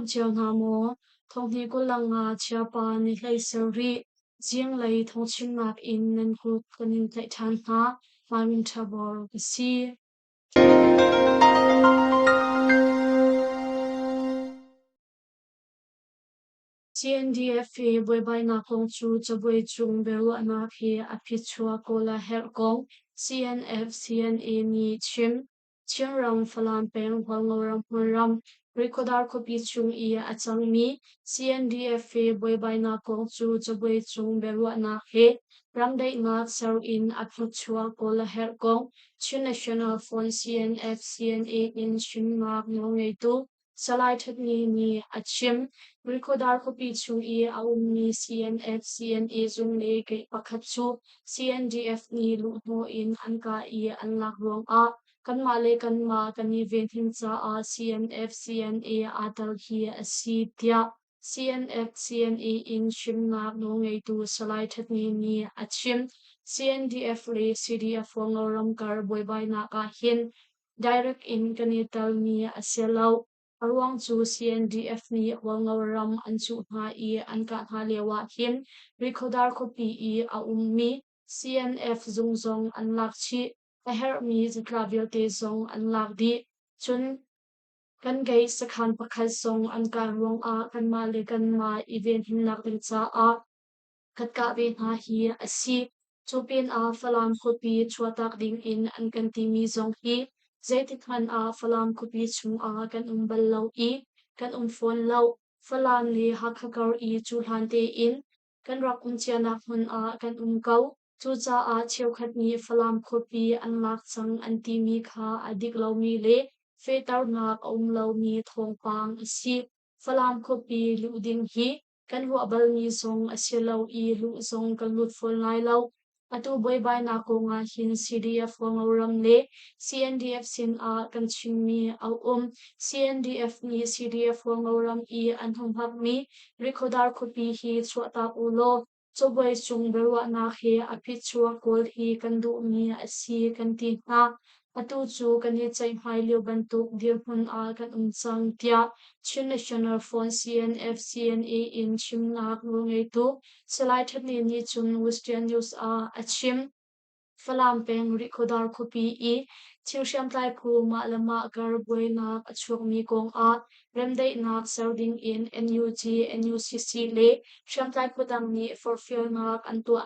chiao na mo thong ni ko langa chiapa ni hlei serri Zinglei Thawngchimnak in nan ku kanin tlai than na mamin thabor si CNDF boy na kong chu chaboi chung beru ana phi api chua kola her kong CNF CNA ni chim ram falan peng walngoram huram rekodar kopi chung I achang mi CNDF boy na kong chu chaboi chung beru ana he ramdai na sar in api chua kola her kong chu national phone CNF CNA in chim mak ngei tu salai that ni achim Rikodar kopi chung aumni CNF CNA Zinglei kay pakhat chu CNDF ni luhno in anka anlak ruang kan male kan ma kani venhin cha CNF CNA atal hi asi tia CNF CNA in shimnak no ngei tu salai that ni achim CNDF le CDF wangoram kar boibai na ka hin direct in kanital ni aselau arwang chu CNDF ni wangoram anchu ha anka ha lewa hin rikodar kopi ummi CNF zungzong anlak chi aher mi ziklavial te zong anlak di chun kan gay sakhan pakhat zong anka ruang kan ma le kan ma event hinlak ring cha katka ve na hi asi chupin falam kopi chuatak ding in an kan ti mi zong hi zaitikhan falam kopi chung kan umbal lau kan phone lau falam li hakhakar chu hante in kan rak chianak hun kan kau chu cha cheu khat ni falam kopi an lak chang an ti mi kha adik lau mi le fetar nak lau mi thong pang si falam kopi lu ding hi kan hu abal mi song asilau lu song kan lut fol nai lau atu boy bai na ko nga hin CDF wangoram le CNDF sin kan chimmi CNDF ni CDF wangoram an hak mi rikodar kopi hi chwata ulo choboy chung berwa na he api chua kol hi kan du mi asi kan ti na atu chu kan ni chai mai leo bantuk dir hun kan chang tia chin national phone CNF CNA in chimnak ngei tu salai that ni chun western news achim falam peng rikodar kopi chiusham tai phu ma lama gar boi nak achuk mi kong remdai nak sarding in NUG NUCC le sham tai putang ni for fear nak antua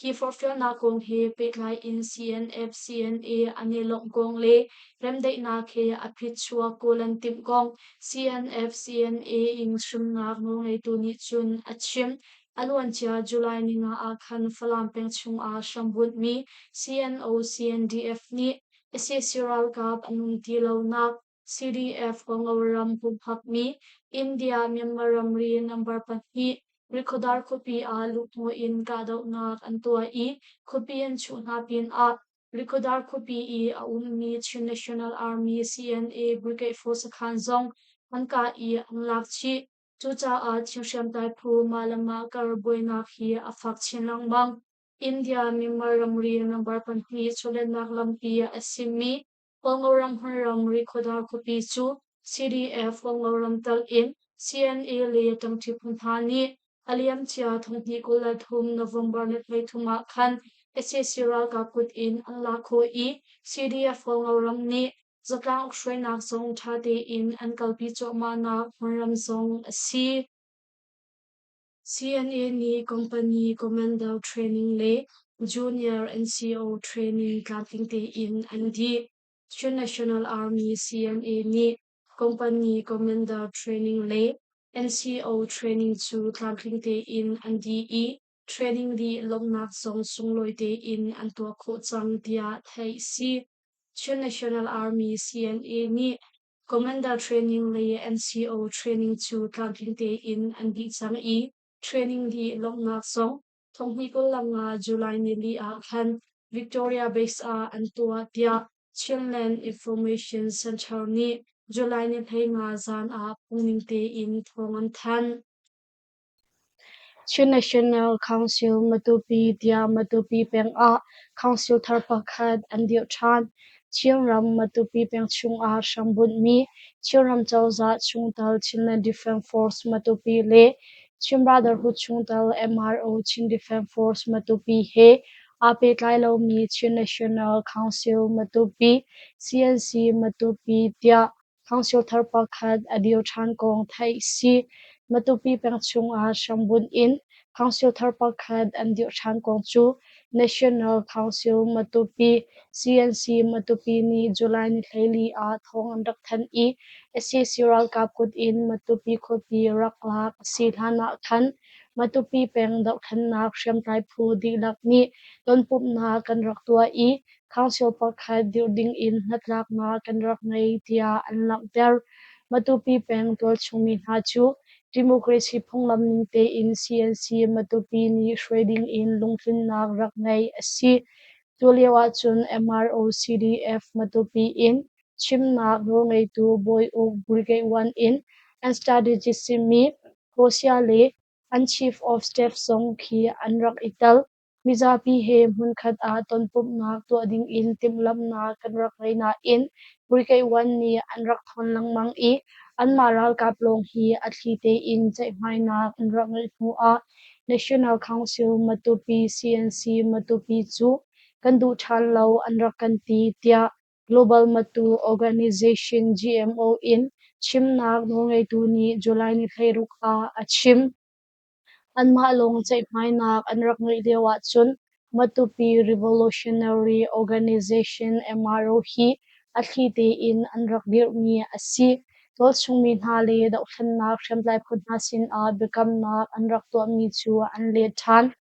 hi for fear na kong he peklai in CNF CNA anilong kong le remdai nak he apit chua kolan tim kong CNF CNA in shum nak ngei tu ni chun achim alwan chia July ni nga khan falam peng chung shambut mi CNO CNDF ni Assessoral Cup anung tilaw nak CDF wangoram hubhak mi India Myanmar ri number panhi rikodar kopi lukmo in kadaw nak antua kopi an chuna pin rikodar kopi ummi Chin National Army CNA Brigade Force Khanzong anka anglak chi chucha chiusham tai phu malama karboy nak hi afak chinlang bang India Myanmar ri number panhi chulen nak lampi asimi wangoram haram rikodar kopi chu CDF wangoram tal in CNA le tangthi phunthani aliam chia thongni kola thum November le thlai thuma khan SSRA ka put in anlakho CDF wangoram ni zakang shwai nak song thate in an kalpi choma na haram song si CNA ni company commander training le junior NCO training cutting te in andi National Army CNA ni company commander training le NCO training chu cutting te in andi training di longnak song sungloi te in antua kho chang dia thai si National Army CNA ni commander training le NCO training chu cutting te in andi chang training di longnak song thongni ko langa July ni li khan Victoria base antua tia Chinland Information Center ni July ni thainga zan pungning te in thongan than National Council Matupi dia Matupi peng Council tharpakhat andiu than Chiram Matupi Pengchung A Shambun Mi Chiram Chauza Chungtal Chinland Defense Force Matupi Le Chim Brotherhood Chungtal MRO Chin Defense Force Matupi He Ape Tlailo Mi Chin National Council Matupi CNC Matupi Tia Council Tharpakhat Adio Chan Kong Thai Si Matupi Pengchung A Shambun In Council Tharpakhat Adio Chan Kong Chu National Council Matupi CNC Matupi ni July ni Thaili a thong an rak than I SC Siral Kap Kut In Matupi Khopi Raklak Si Thana Khan Matupi Peng Dok Khan Nak Shem Tai Phu Di Lak Ni Don Pup Na Kan Rak Tua I Council Pakhat Ding In Natlak Na Kan Rak Ngai Tia An Lak Der Matupi Peng Tol Chungmi Ha Chu Democracy Phonglam Ning Te In CNC Matupi ni Shredding In Lungthin Nak Rak Ngai Si Tuliawa chun MRO CDF Matupi in Chimnak Rongay 2 Boy of Brigade 1 in and strategy Simi Hosiale and Chief of Staff Song Ki Anrak Ital Mizapi He Munkhat A Ton Pup Nak to Ding in Timlam Na Kanrak Reina in Brigade 1 ni Anrak Thon Lang Mang I an Maral Kaplong Hi Atlite in Chai Mai Na Anrak Ngai A National Council Matupi CNC Matupi Chu Kandu Thallo Anrakanti Tia Global Matu Organization GMO in Chimnak Nongay Tuni July ni Khairuk A Achim an mahalong sa ipmainak an rakngi dewa chun Matupi Revolutionary Organization MRO hi at hiti in an rakdir mi asi tol sungmi hali da uthan nak shamlai phun hasin a bekam nak an rakto mi chu an le than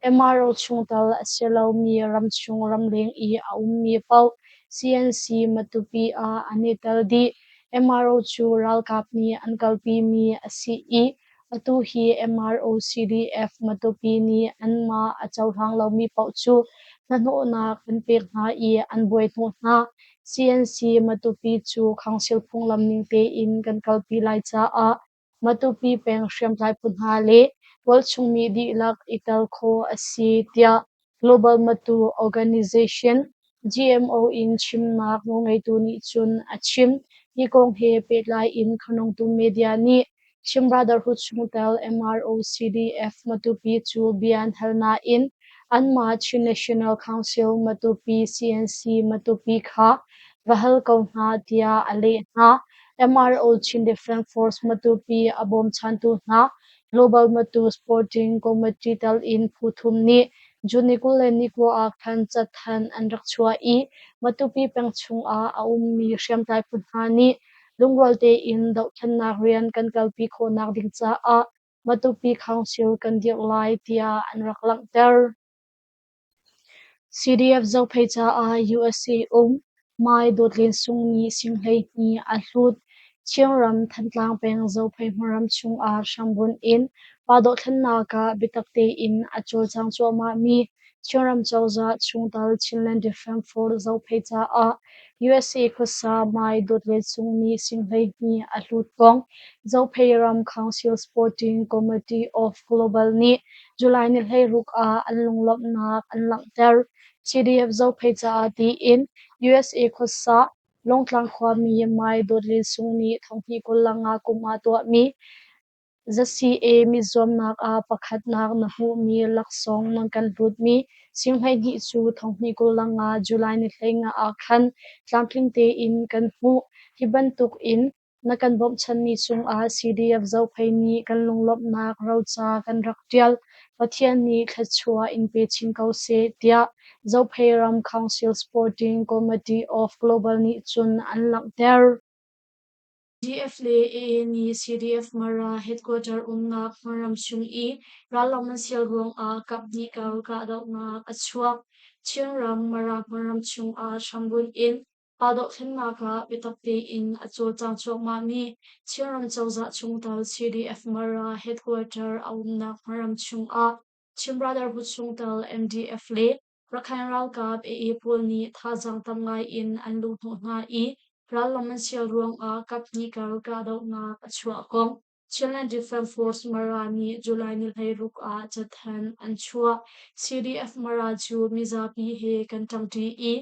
MRO chungtal aselo mi ramchung ramleng I a mi pau CNC Matupi a anital di MRO chu ralkap mi an kalpi mi asi I atu hi MRO CDF Matupi ni anma achau hang lo mi pau chu nano na kan pek na I an boi thu na CNC Matupi chu council phunglam ning te in kan kalpi lai cha a Matupi peng shrem lai phun ha le wal chung mi di lak ital kho asi tia Global Matu Organization GMO in chimnak ngai tu ni chun achim hi kong he pet lai in khanong tu media ni Shim Brotherhood Chungtel MRO CDF Matupi chu Bian Halna in Anma Chin National Council Matupi CNC Matupi Kha Vahal Kauna Tia Ale Na MRO Chin Defense Force Matupi Abom Chantu Na Global Matu Sporting Committee Tal in Phuthum Ni Junikul Nikwo A Khan Chathan Anrak Chua I Matupi Pengchung A Aum Mi Shem Tai Phunhani lungwalte in dau thannak rian kan kalpi kho nak ding cha a Matupi Council kan diak lai tia an raklak ter CDF zo phecha a USA mai dotlin sungni singlei ni a hlut chiangram thantlang peng zo phei maram chung a shambun in pado thanna ka bitakte in achol chang cho ma mi chiangram chawza chungtal chinland defense for zo phecha a USA khosa mai dotlin sungni singlei ni a hlut kong zo pheiram council sporting committee of global ni July ni hlei ruk a anlunglop nak anlang ter CDF zo phecha ti in USA khosa longtlang khwa mi mai dodlin sungni thongpi kullanga kuma to mi zasi e mi zom nak a pakhat nak na hu mi laksong nang kan rut mi singhai ni chu thongpi kullanga July ni hlenga a khan tlamtling te in kan hu hibantuk in na kan bom chan mi chung a CDF zo phei ni kan lunglop nak rocha kan raktial pathian ni thachua in pe chin kau se tia zo pheiram council sporting committee of global ni chun an lang der DF le AA ni CDF mara headquarter umnak maram chung I ralaman sial rong a kapni kal ka daw na achuak chiangram mara maram chung a shambun in padok thenna ka bitakte in achol chang chok ma mi chiangram chawza chung tal CDF mara headquarter umnak maram chung a chim brotherhood chung tal MDF le rakhain ral kap AA pol ni thajang tamngai in anlu thu na I ral laman sial ruang a kapni kal ka daw na achua kong Chilean Defense Force marani July ni ruk a chathan anchua CDF maraju mizapi he kan tangti I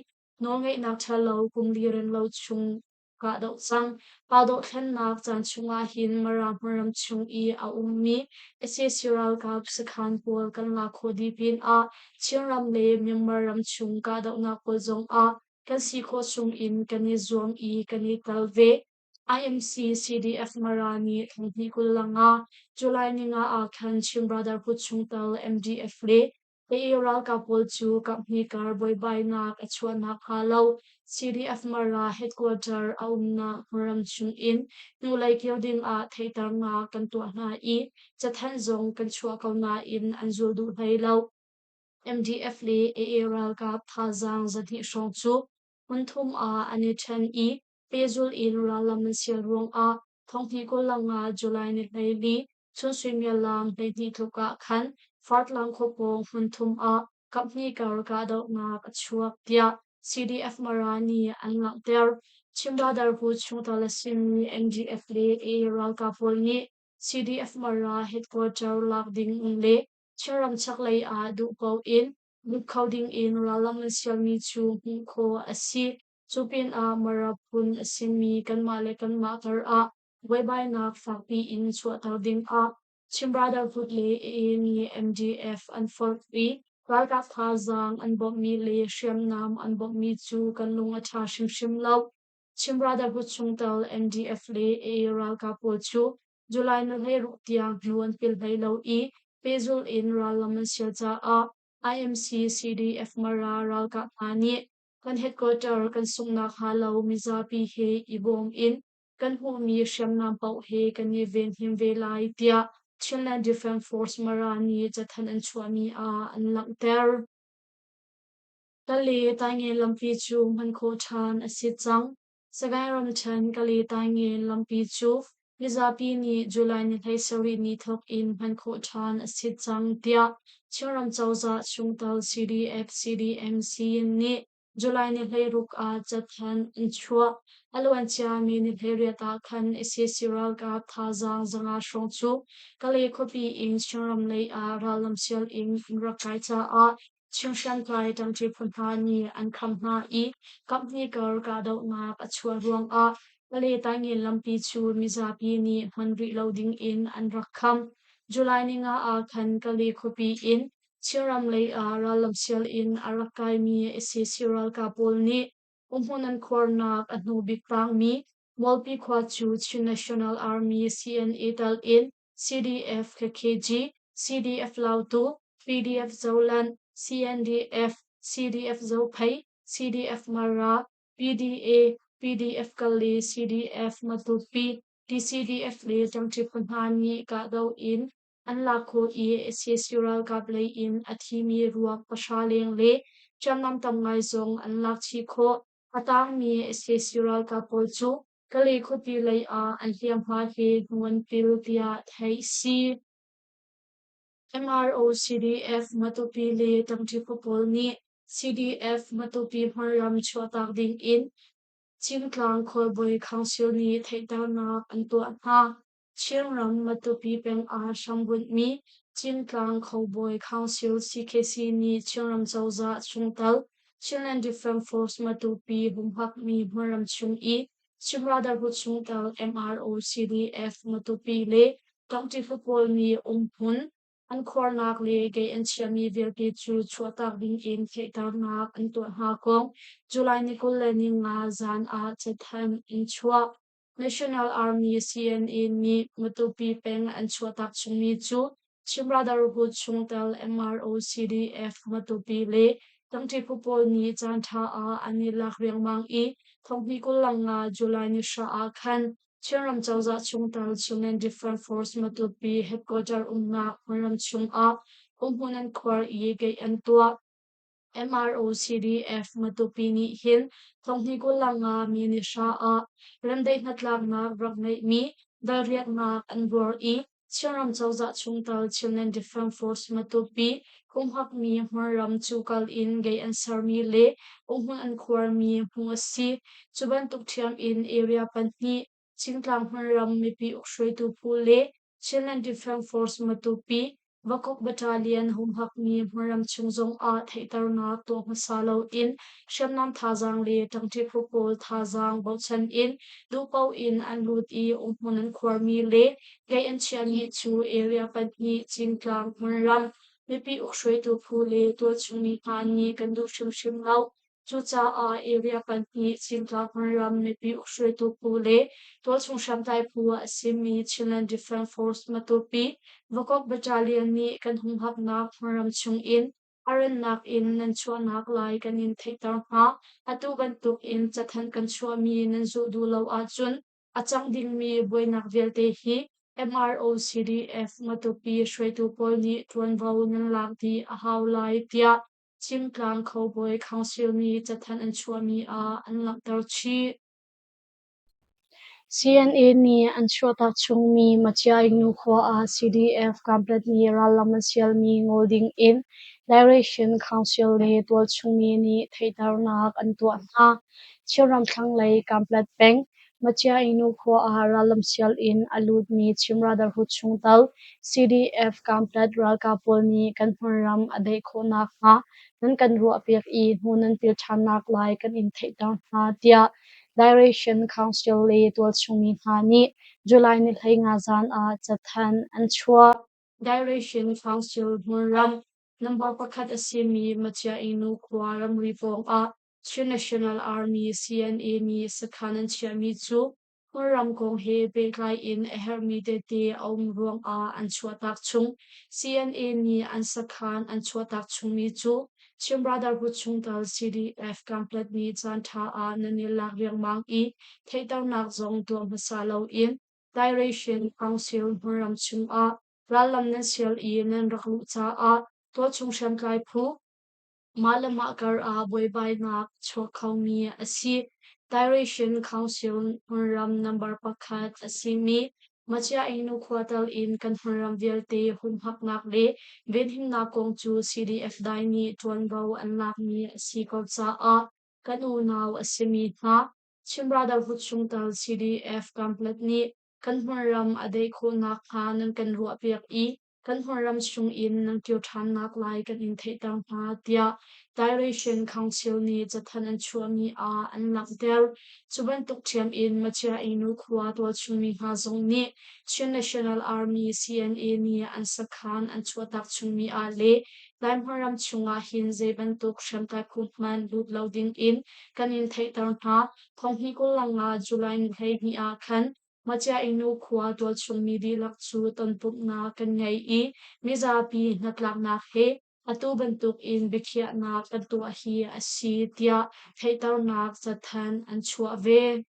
no ngai nak thalo kum liren lo chung ka do chang pa do thlen nak chan chunga hin maram chung I a ummi essential ka sakhan pol kan la khodi pin a chiram le memram chung ka do na ko zong a kan si kho chung in kan ni zong I kan ni talve IMC CDF Marani thongni kulanga July ninga a khan chim brotherhood chungtal MDF le Territorial couple chu company car boy by na achua na khalo CDF Mara headquarter aumna muram chung in nu lai kyo ding a theitar nga kan tu na I chathan zong kan chua kau na in anzul du hai lo MDF le AARL ka thazang zati shong chu munthum a anithan I pezul in ralam sial rong a thonghi ko langa July ni leili chun swimya lam leini thuka khan fart lang kho pong munthum a company kar ka do na chuak tia CDF Marani anlang ter chimbadar hu chungtala sim MDF le AARL ka polni CDF Mara headquarter lak ding le Chiram chaklay a dupaw in, lukawding in ralam sial mi chu ko asi, chupin a marapun asimi kan male kan matar a, waybay na fakpi in chuatawding a, chimbrada putli ni MDF an forkpi, ralkap hazang an bok mi le siyam nam an bok mi chu kan lunga cha shim law, chimbrada put chungtal MDF le ralkap po chu, July na hay ruktiang nuan pil hay law I, Pezul in Ralaman Silta a IMC CDF Mara Ralka Ani kan headquarter kan sungnak halaw mizapi he ibong in kan humi siyam nampaw he kan event him velay tia Chinland Defense Force Marani jathan an chuami a an langter Kali tangi lampi chu man ko chan asit chang sagay ram chan kali tangi lampi chu Mizapi ni July ni thay sari ni thok in man ko chan asit chang tia chiram chawza chungtal CDF CDMC ni July ni thay ruk a jathan an chua alwan chia mi ni thay riata khan SSRL ka thazang zanga shong chu kali kopi in chiram lay a ralam sial in rakai cha a Chingshan kai tang chi punha ni an kam na I company kar ka daw nga achua ruang a Kali tangi lampi chu mizapi ni manri loading in an rakham July ni nga a khan kali kopi in chiram lay a ralam sial in arakai mi siral kapol ni umhunan kornak at nubik pang mi Molpi kwa chu National Army CNA tal in CDF KKG CDF Lautu PDF Zaulan CNDF CDF Zaupay CDF Mara PDA PDF Kali CDF Matupi DCDF le Jangchi Punhani ka daw in an lako I SSRL ka play in at himi ruak pasyaleng le Jamnam tamngai zong an lakchi ko atang mi SSRL ka polchu kali kupi lay a an liam ha he nuan pil tia thay si MRO CDF Matupi le Tangchi Popol ni CDF Matupi Maram Chuatak ding in Chingtlang Khoi Council ni Thaitar na Antua ha Chingram Matupi Peng a Shangbun mi Chingtlang Khoi Council CKC ni Chingram Zawza Chungtal Chingland Defense Force Matupi Humhak mi Maram Chung I Chimrada Hut Chungtal MRO CDF Matupi le Tangchi Popol ni Umpun an kornak le gay an chiami vilki chu chuatak ding in thaitar nak an tu ha kong July ni kulani nga zan a chathan in chua National Army CNA ni Matupi peng an chuatak chumi chu Chimbrotherhood chungtal MRO CDF Matupi le tangti pupol ni chantha a anilak riang mang I thonghi kulang nga July ni sha a khan Chiram Chawza Chungtal Chungnen Different Force Matupi Headquarter Umna Maram Chung A Umhunan Kwar Yegay Antua MRO CDF Matupi ni Hin Thonghi Kulanga Minisha A Ramday Natlak na Ragnay Mi Dariat na Anwar I Chiram Chawza Chungtal Chungnen Different Force Matupi Kumhak mi maram chukal in gay ansar mi le umhun an kwar mi hungasi chuban tuktiam in area panni Chingtlang Maram Mipi Ukshui tu Pule, Chilean Defense Force Matupi, Vakok Battalion Humhak Mi Muram Chungzong A Thaitarna To Masalo in Shamnam Thazang Le Tangti Propol Thazang Bauchan in Lupau in and Lut E Umpunan Kwarmi Le Gay and Chiani Chu Area Padni Chinklang Muram Mipi Ukshui To Pule To Chumi Pani Kandu Shim Shim Lau Chucha A Area Padni Chinklang Muram Mipi Ukshui To Pule To Chung Shamtai Pua Asimi Chilean Defense Force Matupi Vakok Battalion ni kan hunghap nak maram chung in aran nak in nan chua nak lai kan in theitar ha atu ban tuk in chathan kan chua mi nan zu du lo a chun achang ding mi boy nak velte hi MROCDF matupi shwai tu pol ni tuan vau nan lak di a hau lai tia chim klang kho boy council mi chathan an chua mi a an lak tar chi CNA ni Anshwata Chungmi Machia Inukwa a CDF Complet ni Ralamasial mi Ngolding in Direction Council ni Tual Chungmi ni Thaitarnak Antua na Chiram Thanglei Complet Peng Machia Inukwa a Ralamasial in Alud ni Chimradar Huchungtal CDF Complet Ralkapol ni Kanpuram Adai Khonak na Nan Kanru Apiak I Hunan Pilchanak Lai Kan in Thaitar na Tia Direction Council le tual chungmi hani July ni thlei nga zan a chathan an chua Direction Council muram number pakhat asimi machia inu kwaram ripong a Sri National Army CNA ni sakhan an chiami chu muram kong he beklai in hermi de te om ruang a an chua tak chung CNA ni an sakhan an chua tak chung mi chu Chimbrada Buchungtal CDF Complet ni Chan Tha A Nanilak Liang Mang I Thaitar Nak Zong Tuam Masalo in Direction Council Muram Chung A Ralam Nasyal I Nan Raklu Cha A To Chung Shan Kai Phu Malama Kar A Boy Bai Nak Chok Khau Mi Asi Direction Council Muram Number Pakhat Asimi Machia Inu Kwatal in Kanhuram Vialte Hum Hak Nak Le Vin Him Na Kong Chu CDF Dai Ni Tuan Bau An Lak Ni Asi Kau Cha A Kanu Nau Asimi Na Chimbrada Vuchungtal CDF Complet Ni Kanhuram Adai Ko Nak Ha Nan Kan Ru Apiak I Kanhuram Chung In Nang Tio Than Nak Lai Kan In Theitang Ha Tia Direction Council ni Jathan An Chua Mi A An Lak Del Chuban Tuk Chiam In Machia Inu Khua Tual Chumi Ha Zong Ni Sri National Army CNA ni An Sakhan An Chua Tak Chumi A Le Laim Haram Chunga Hin Zeban Tuk Shamkai Kumpman Lut Loading In Kanin Thaitar Ha Thong Hi Ko Langa July Ni Hei Ni A Khan Machia Inu Khua Tual Chumi Di Lak Chu Tan Puk Na Kan Ngai I Mizapi Natlak Na He Atu bentuk in bikhia nak kantua hi asi tia theitar nak chathan an chua ve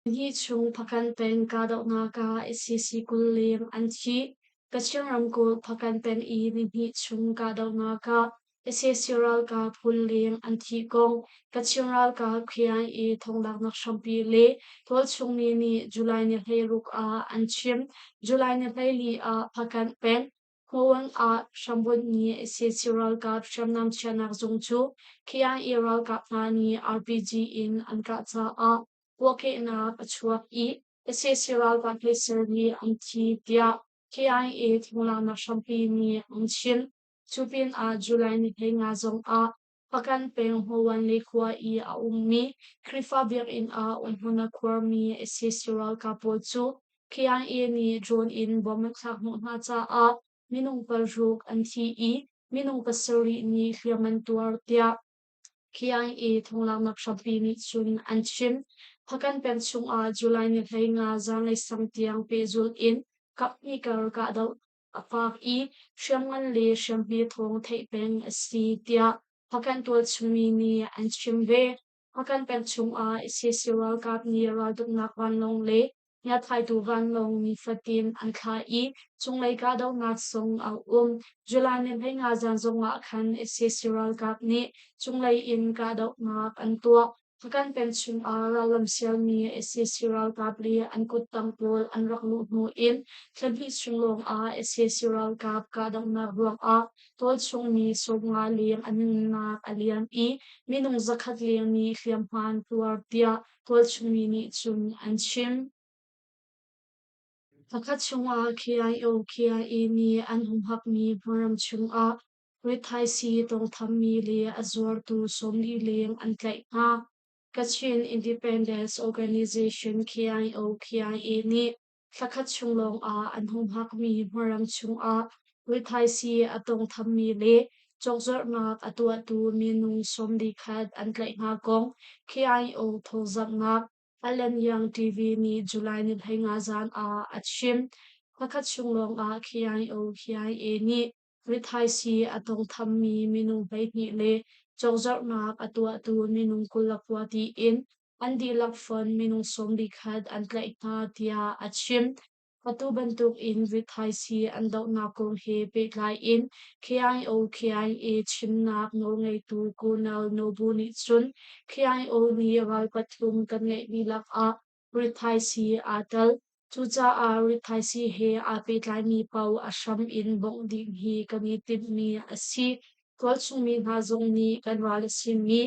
hi chung phakan pen ka dau na ka SCC kulim an chi kachram ko phakan pen I ni hi chung ka dau na ka SCCral ka phulim an thi kong kachral ka khia I thonglak nak shampi le tol chung ni July ni heiruk a an chim July ni heili a phakan pen Hawang a shambon ni SCCral ka shamnam chanak zongchu kia iral ka ni RPG in an ka cha a Wake na pachuak I SCCral ka placer ni ang chi tia KIA thula na shampi ni ang chin chupin a July ni nga zong a pakan peng howan le kwa I a ummi krifa vir in a umhuna kwarmi SCCral ka po chu KIA ni drone in bomb thak mo na cha a minung parjuk an thi I minung pasari ni hliaman tuar tia KIA thonglang nak shampi ni chun an chin Hakan pen chung a July ni hlei nga zang lei sam tiang pe zul in kap ni kar ka dau apak I shamngan le shampi thong thei peng asi tia hakan tual chumi ni an chim ve hakan pen chung a SCCral kap ni ral duk nak van long le nya thai tu van long ni fatin an kha I chung lei ka dau nak song a July ni hlei nga zang zong a khan SCCral kap ni chung lei in ka dau nak an tua Hakan pension ralam sial ni SCCral kapli an kutang pol an raklu nu in tlabi sunglong a SCCral kap kadang na ruang a tol chung ni sob nga liang anin na alian I minung zakat liang ni hliamhan tuar tia tol chung ni chun an chim Pakhat chunga KIO KIA ni an humhak mi hmaram chunga rithai si tong tham mi le azwar tu somli leng an tlai nga Kachin Independence Organization KIO KIA ni thakhat chunglong a an humhak mi hmaram chunga rithai si atong tham mi le chokzor nak atu minung somli khat an tlai nga kong KIO thozak ngak Alan Yang TV ni July ni nga zan a achim pakhat chunglong a KIO KIA ni rithai si atong tham mi minung bai ni le chokzor nak atu minung kulakwa ti in andi lakfon minung somli khat an tlai ta tia achim Patu bantuk in rithai si andau na kong he peklai in KIO KIA chimnak no ngai tu kunal no bu ni chun KIO ni ral patlum kan ngai nilak a rithai si atal chucha a rithai si he a peklai mi pau asham in bong ding hi kami tip mi asi tol chung mi nga zong ni kan ral sim mi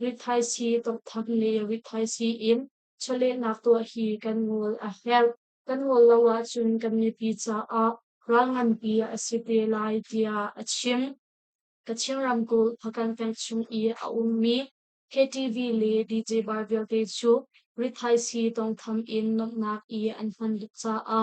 rithai si tok thak le rithai si in chole nak to hi kan ngol a hel kan ngol lawa chun kan ni pizza a rangan pi asite lai tia achim kachim ramko phakan tang chung I a ummi KTV le DJ Barvel te chu rithai si tong tham in nok nak I an han cha a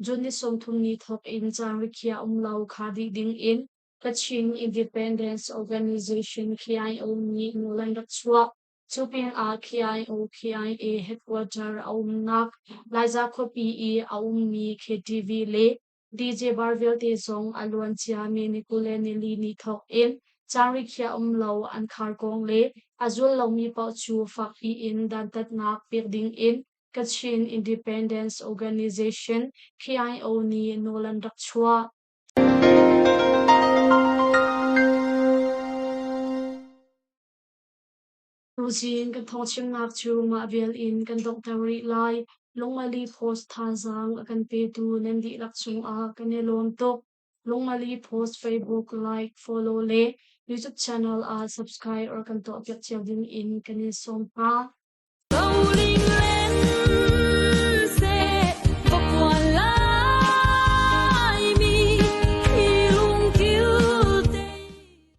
juni som thum ni thok in chang rikhia umlau khadi ding in Kachin Independence Organization KIO ni nulang chua chuping a KIO KIA headquarter aumnak Liza Kopi I aummi KTV le DJ Barvel te song alwan chia mi ni kule ni li ni thok in changri khia lo an khar kong le azul lo mi pau chu fak I in dan tat nak pek ding in Kachin Independence Organization KIO ni nolan rak chua Ruzin kan Thawngchimnak chu ma vel in kan Dr. Lai longmali post thazang kan pe tu nandi lak chung a kan elom tok longmali post Facebook like follow le YouTube channel a subscribe or kan to pek chiang ding in kan som pa